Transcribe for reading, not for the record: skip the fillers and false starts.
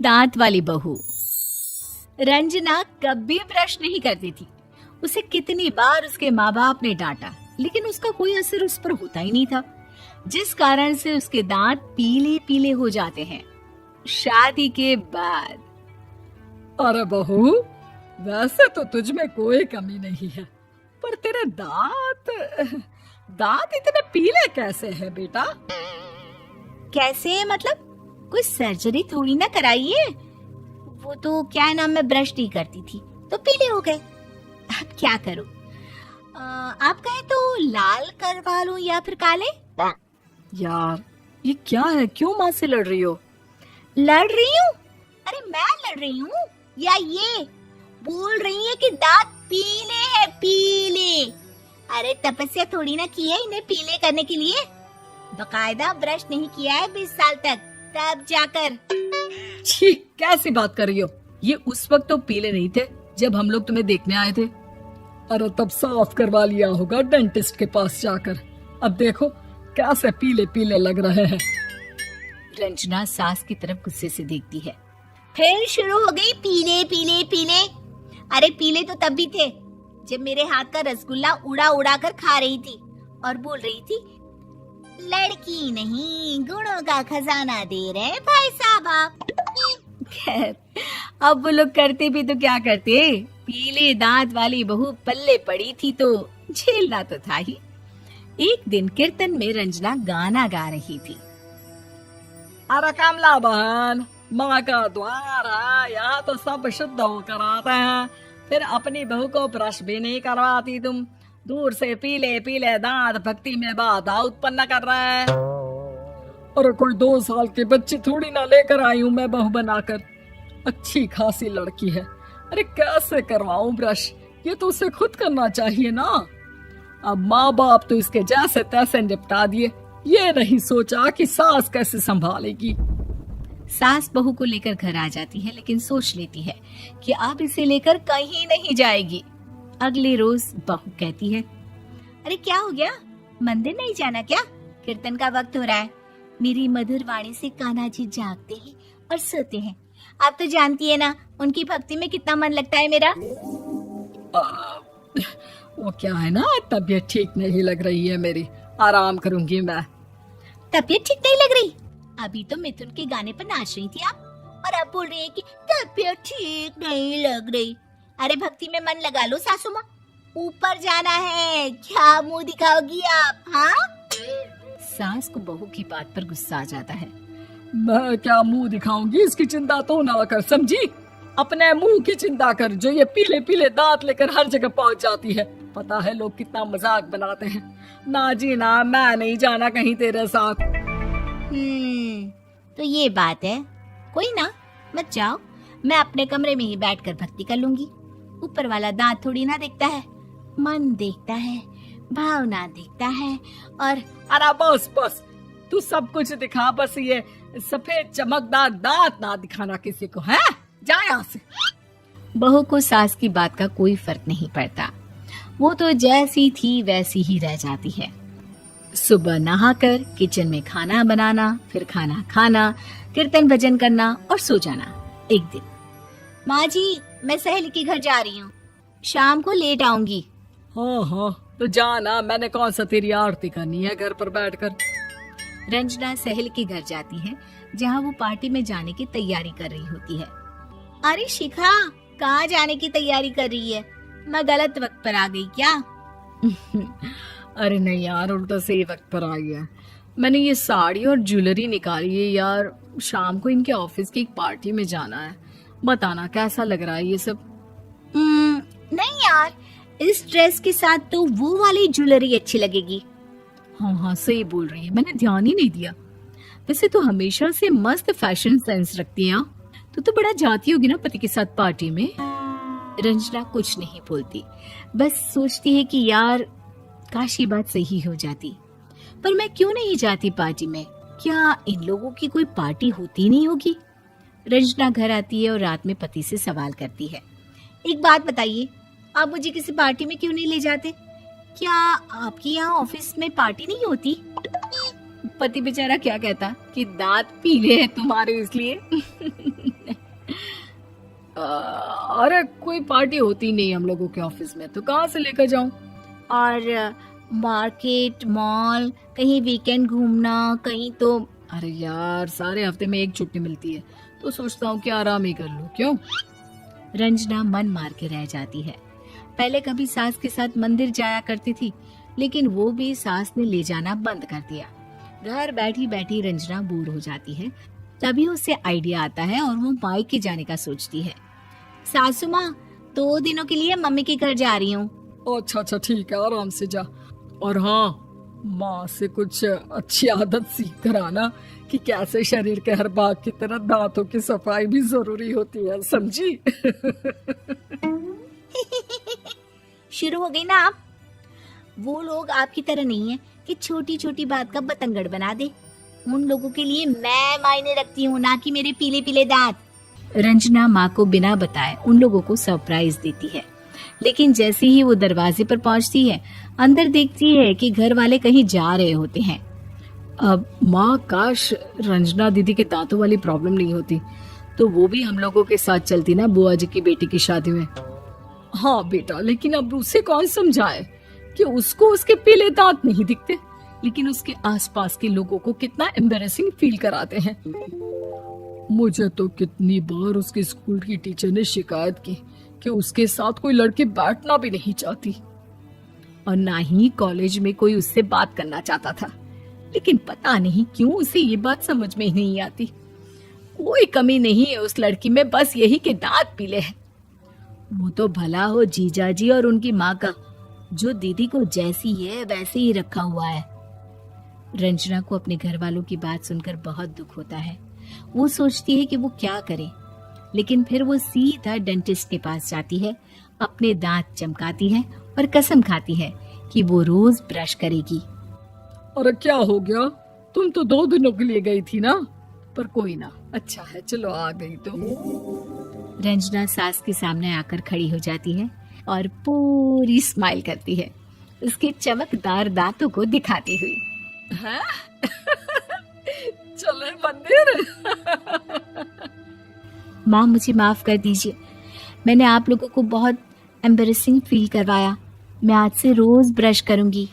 दांत वाली बहू। रंजना कभी ब्रश नहीं करती थी। उसे कितनी बार उसके माँ बाप ने डांटा, लेकिन उसका कोई असर उस पर होता ही नहीं था, जिस कारण से उसके दांत पीले पीले हो जाते हैं। शादी के बाद। अरे बहू, वैसे तो तुझ में कोई कमी नहीं है, पर तेरे दांत दांत इतने पीले कैसे हैं बेटा? कैसे मतलब? कोई सर्जरी थोड़ी ना कराई है। वो तो क्या नाम, मैं ब्रश नहीं करती थी तो पीले हो गए। अब क्या करूं? आप कहें तो लाल करवा लूं या फिर काले? यार ये क्या है, क्यों माँ से लड़ रही हो? लड़ रही हूँ? अरे मैं लड़ रही हूँ या ये बोल रही है कि दांत पीले हैं, पीले। अरे तपस्या थोड़ी ना की है इन्हें पीले करने के लिए। बकायदा ब्रश नहीं किया है 20 साल तक, तब जाकर। छी, कैसी बात कर रही हो? ये उस वक्त तो पीले नहीं थे जब हम लोग तुम्हें देखने आए थे। अरे तब साफ करवा लिया होगा डेंटिस्ट के पास जाकर। अब देखो कैसे पीले पीले लग रहे हैं। रंजना सास की तरफ गुस्से से देखती है। फिर शुरू हो गई पीले पीले पीले। अरे पीले तो तब भी थे जब मेरे हाथ का रसगुल्ला उड़ा उड़ा कर खा रही थी और बोल रही थी, लड़की नहीं गुणों का खजाना दे रहे भाई साहब आप। खैर, अब वो लोग करते भी तो क्या करते, पीले दांत वाली बहू पल्ले पड़ी थी तो झेलना तो था ही। एक दिन कीर्तन में रंजना गाना गा रही थी। अरे कमला बहन, माँ का द्वार है, यहाँ तो सब शुद्ध होकर आते हैं, फिर अपनी बहू को ब्रश भी नहीं करवाती तुम। दूर से पीले पीले दांत भक्ति में बाधा उत्पन्न कर रहे हैं। अरे कोई 2 साल के बच्चे थोड़ी ना लेकर आई हूँ मैं बहू बनाकर। अच्छी खासी लड़की है, अरे कैसे करवाऊं ब्रश? ये तो उसे खुद करना चाहिए ना। अब माँ बाप तो इसके जैसे तैसे निपटा दिए, ये नहीं सोचा कि सास कैसे संभालेगी। सास बहू को लेकर घर आ जाती है, लेकिन सोच लेती है कि अब इसे लेकर कहीं नहीं जाएगी। अगले रोज बहू कहती है, अरे क्या हो गया, मंदिर नहीं जाना क्या? कीर्तन का वक्त हो रहा है। मेरी मधुर वाणी से कान्हा जी जागते हैं और सोते हैं। आप तो जानती है ना उनकी भक्ति में कितना मन लगता है मेरा। वो क्या है ना, तबीयत ठीक नहीं लग रही है मेरी, आराम करूंगी मैं। तबीयत ठीक नहीं लग रही? अभी तो मिथुन के गाने पर नाच रही थी आप, और अब बोल रही है कि तबीयत ठीक नहीं लग रही। अरे भक्ति में मन लगा लो सासू माँ, ऊपर जाना है, क्या मुंह दिखाओगी आप? हाँ? सास को बहू की बात पर गुस्सा आ जाता है। मैं क्या मुंह दिखाऊंगी, इसकी चिंता तो ना कर, समझी? अपने मुंह की चिंता कर, जो ये पीले पीले दांत लेकर हर जगह पहुंच जाती है। पता है लोग कितना मजाक बनाते हैं। ना जी ना, मैं नहीं जाना कहीं तेरे साथ। तो ये बात है। कोई ना, मत जाओ, मैं अपने कमरे में ही बैठकर भक्ति कर लूंगी। ऊपर वाला दांत थोड़ी ना देखता है, मन देखता है, भावना देखता है। और अरे बस बस, तू सब कुछ दिखा, बस ये सफेद चमकदार दांत ना दिखाना किसी को, है? जा यहाँ से। बहू को सास की बात का कोई फर्क नहीं पड़ता, वो तो जैसी थी वैसी ही रह जाती है। सुबह नहाकर किचन में खाना बनाना, फिर खाना खाना, कीर्तन भजन करना और सो जाना। एक दिन, माँ जी मैं सहेली के घर जा रही हूँ, शाम को लेट आऊंगी। हाँ हाँ तो जाना, मैंने कौन सा तेरी आरती करनी है घर पर बैठकर। रंजना सहेली के घर जाती है, जहाँ वो पार्टी में जाने की तैयारी कर रही होती है। अरे शिखा, कहाँ जाने की तैयारी कर रही है? मैं गलत वक्त पर आ गई क्या? अरे नहीं यार, उल्टा सही वक्त पर आ गया। मैंने ये साड़ी और ज्वेलरी निकाली है यार, शाम को इनके ऑफिस की एक पार्टी में जाना है। बताना कैसा लग रहा है ये सब? नहीं यार, इस ड्रेस के साथ तो वो वाली ज्वेलरी अच्छी लगेगी। हाँ हाँ सही बोल रही है, मैंने ध्यान ही नहीं दिया। वैसे तो हमेशा से मस्त फैशन सेंस रखती है। तो बड़ा जाती होगी ना पति के साथ पार्टी में। रंजना कुछ नहीं बोलती, बस सोचती है कि यार काश ये बात सही हो जाती, पर मैं क्यों नहीं जाती पार्टी में? क्या इन लोगों की कोई पार्टी होती नहीं होगी? रंजना घर आती है और रात में पति से सवाल करती है, एक बात बताइए, आप मुझे किसी पार्टी में क्यों नहीं ले जाते? क्या आपकी यहाँ ऑफिस में पार्टी नहीं होती? पति बेचारा क्या कहता कि दांत पीले हैं तुम्हारे इसलिए। अरे कोई पार्टी होती नहीं हम लोगों के ऑफिस में, तो कहाँ से लेकर जाऊं? और मार्केट, मॉल, कहीं वीकेंड घूमना, कहीं तो। अरे यार, सारे हफ्ते में एक छुट्टी मिलती है, तो सोचता हूँ कि आराम ही कर लूं। क्यों? रंजना मन मार के रह जाती है। पहले कभी सास के साथ मंदिर जाया करती थी, लेकिन वो भी सास ने ले जाना बंद कर दिया। घर बैठी बैठी रंजना बोर हो जाती है। तभी उसे आइडिया आता है और वो मायके जाने का सोचती है। सासू माँ, 2 दिनों के लिए मम्मी के घर जा रही हूँ। अच्छा अच्छा, ठीक है, आराम से जा। और हाँ, माँ से कुछ अच्छी आदत सीख कर आना कि कैसे शरीर के हर भाग की तरह दांतों की सफाई भी जरूरी होती है, समझी? शुरू हो गई ना आप। वो लोग आपकी तरह नहीं है कि छोटी छोटी बात का बतंगड़ बना दे। उन लोगों के लिए मैं मायने रखती हूँ, ना कि मेरे पीले पीले दांत। रंजना माँ को बिना बताए उन लोगों को सरप्राइज देती है, लेकिन जैसे ही वो दरवाजे पर पहुंचती है, अंदर देखती है कि घर वाले कहीं जा रहे होते हैं। अब माँ, काश रंजना दीदी के दांतों वाली प्रॉब्लम नहीं होती, तो वो भी हम लोगों के साथ चलती ना बुआ जी की बेटी की शादी में। हाँ बेटा, लेकिन अब उसे कौन समझाए कि उसको उसके पीले दांत नहीं दिखते, लेकिन उसके आसपास के लोगों को कितना एम्बैरेसिंग फील कराते हैं। मुझे तो कितनी बार उसके स्कूल की टीचर ने शिकायत की कि उसके साथ कोई लड़की बैठना भी नहीं चाहती, और ना ही कॉलेज में कोई उससे बात करना चाहता था। लेकिन पता नहीं क्यों उसे ये बात समझ में ही नहीं आती। कोई कमी नहीं है उस लड़की में, बस यही कि दांत पीले हैं। वो तो भला हो जीजा जी और उनकी माँ का, जो दीदी को जैसी है वैसे ही रखा हुआ है। रंजना को अपने घर वालों की बात सुनकर बहुत दुख होता है। वो सोचती है कि वो क्या करे, लेकिन फिर वो सीधा डेंटिस्ट के पास जाती है, अपने दांत चमकाती है और कसम खाती है कि वो रोज ब्रश करेगी। अरे क्या हो गया? तुम तो 2 दिनों के लिए गई थी ना, पर कोई ना, अच्छा है, चलो आ गई तो। रंजना सास के सामने आकर खड़ी हो जाती है और पूरी स्माइल करती है, उसके चमकदार दांतों को दिखाती हुई। हैं? चले मंदिर? माँ, मुझे माफ कर दीजिए, मैंने आप लोगों को बहुत एम्बैरेसिंग फील करवाया। मैं आज से रोज ब्रश करूंगी।